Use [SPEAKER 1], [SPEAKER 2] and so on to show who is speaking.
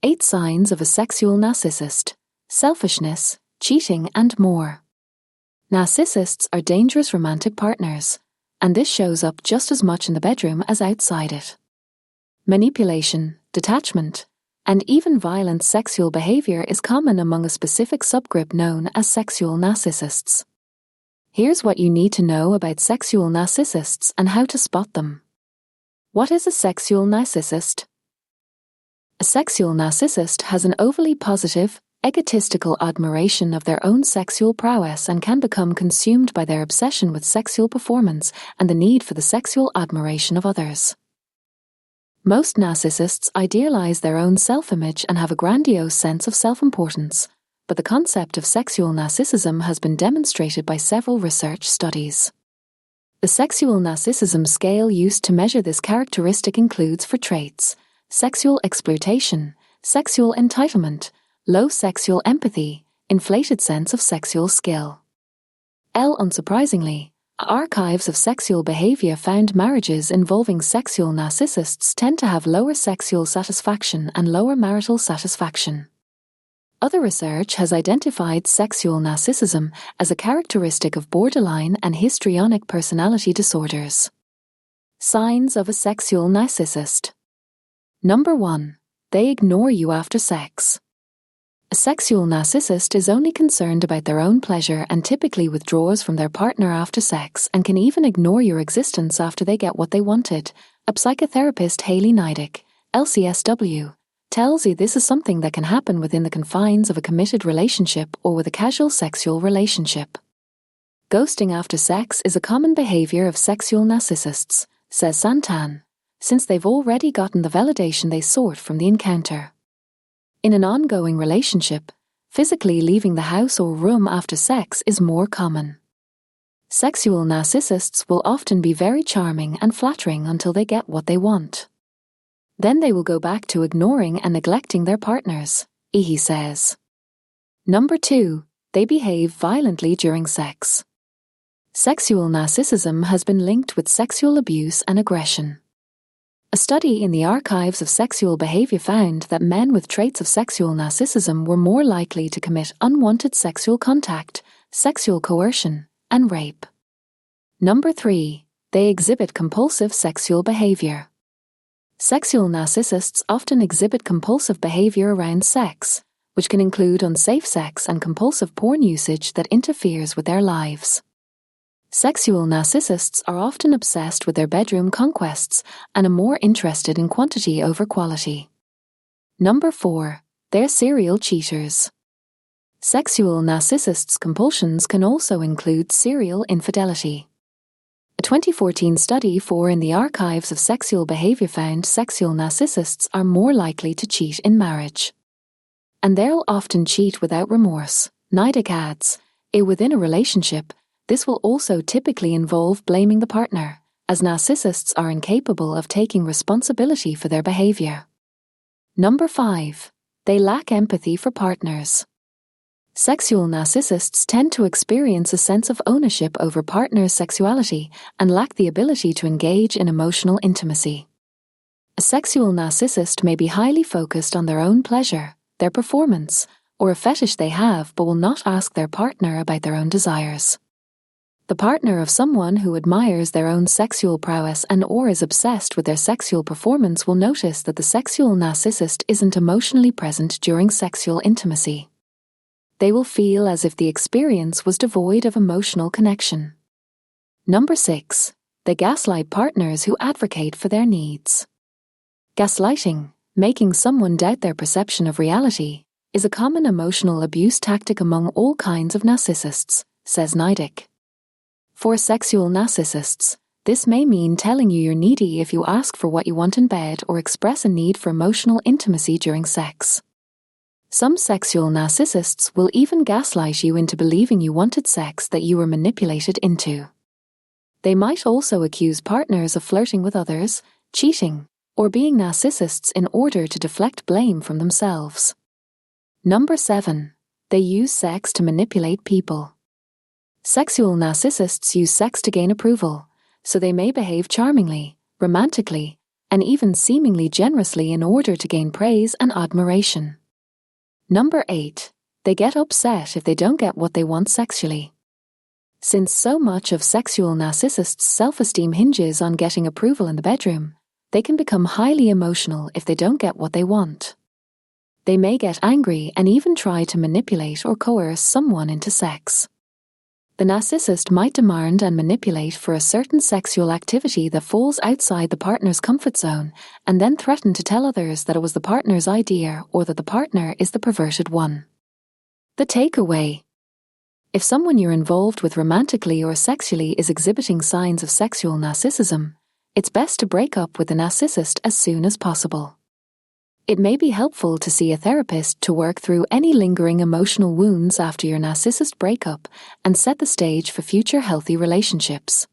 [SPEAKER 1] 8 signs of a sexual narcissist: selfishness, cheating, and more. Narcissists are dangerous romantic partners, and this shows up just as much in the bedroom as outside it. Manipulation, detachment, and even violent sexual behavior is common among a specific subgroup known as sexual narcissists. Here's what you need to know about sexual narcissists and how to spot them. What is a sexual narcissist? A sexual narcissist has an overly positive, egotistical admiration of their own sexual prowess and can become consumed by their obsession with sexual performance and the need for the sexual admiration of others. Most narcissists idealize their own self-image and have a grandiose sense of self-importance, but the concept of sexual narcissism has been demonstrated by several research studies. The sexual narcissism scale used to measure this characteristic includes for traits: sexual exploitation, sexual entitlement, low sexual empathy, inflated sense of sexual skill. Unsurprisingly, archives of sexual behavior found marriages involving sexual narcissists tend to have lower sexual satisfaction and lower marital satisfaction. Other research has identified sexual narcissism as a characteristic of borderline and histrionic personality disorders. Signs of a sexual narcissist. Number 1. They ignore you after sex. A sexual narcissist is only concerned about their own pleasure and typically withdraws from their partner after sex and can even ignore your existence after they get what they wanted. A psychotherapist, Haley Nidick, LCSW, tells you this is something that can happen within the confines of a committed relationship or with a casual sexual relationship. Ghosting after sex is a common behavior of sexual narcissists, says Santan, since they've already gotten the validation they sought from the encounter. In an ongoing relationship, physically leaving the house or room after sex is more common. Sexual narcissists will often be very charming and flattering until they get what they want. Then they will go back to ignoring and neglecting their partners, he says. Number 2. They behave violently during sex. Sexual narcissism has been linked with sexual abuse and aggression. A study in the archives of sexual behavior found that men with traits of sexual narcissism were more likely to commit unwanted sexual contact, sexual coercion, and rape. Number 3. They exhibit compulsive sexual behavior. Sexual narcissists often exhibit compulsive behavior around sex, which can include unsafe sex and compulsive porn usage that interferes with their lives. Sexual narcissists are often obsessed with their bedroom conquests and are more interested in quantity over quality. Number 4. They're serial cheaters. Sexual narcissists' compulsions can also include serial infidelity. A 2014 study in the archives of sexual behavior found sexual narcissists are more likely to cheat in marriage. And they'll often cheat without remorse, Nidick adds. Within a relationship, this will also typically involve blaming the partner, as narcissists are incapable of taking responsibility for their behavior. Number 5. They lack empathy for partners. Sexual narcissists tend to experience a sense of ownership over partners' sexuality and lack the ability to engage in emotional intimacy. A sexual narcissist may be highly focused on their own pleasure, their performance, or a fetish they have but will not ask their partner about their own desires. The partner of someone who admires their own sexual prowess and/or is obsessed with their sexual performance will notice that the sexual narcissist isn't emotionally present during sexual intimacy. They will feel as if the experience was devoid of emotional connection. Number 6. They gaslight partners who advocate for their needs. Gaslighting, making someone doubt their perception of reality, is a common emotional abuse tactic among all kinds of narcissists, says Nidick. For sexual narcissists, this may mean telling you you're needy if you ask for what you want in bed or express a need for emotional intimacy during sex. Some sexual narcissists will even gaslight you into believing you wanted sex that you were manipulated into. They might also accuse partners of flirting with others, cheating, or being narcissists in order to deflect blame from themselves. Number 7. They use sex to manipulate people. Sexual narcissists use sex to gain approval, so they may behave charmingly, romantically, and even seemingly generously in order to gain praise and admiration. Number 8. They get upset if they don't get what they want sexually. Since so much of sexual narcissists' self-esteem hinges on getting approval in the bedroom, they can become highly emotional if they don't get what they want. They may get angry and even try to manipulate or coerce someone into sex. The narcissist might demand and manipulate for a certain sexual activity that falls outside the partner's comfort zone and then threaten to tell others that it was the partner's idea or that the partner is the perverted one. The takeaway: if someone you're involved with romantically or sexually is exhibiting signs of sexual narcissism, it's best to break up with the narcissist as soon as possible. It may be helpful to see a therapist to work through any lingering emotional wounds after your narcissist breakup and set the stage for future healthy relationships.